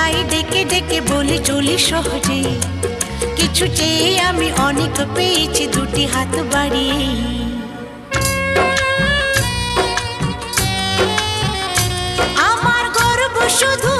তাই ডেকে ডেকে বলি চলি সহজে, কিছু চেয়ে আমি অনেক পেয়েছি দুটি হাত বাড়িয়ে। আমার গর্ব শুধু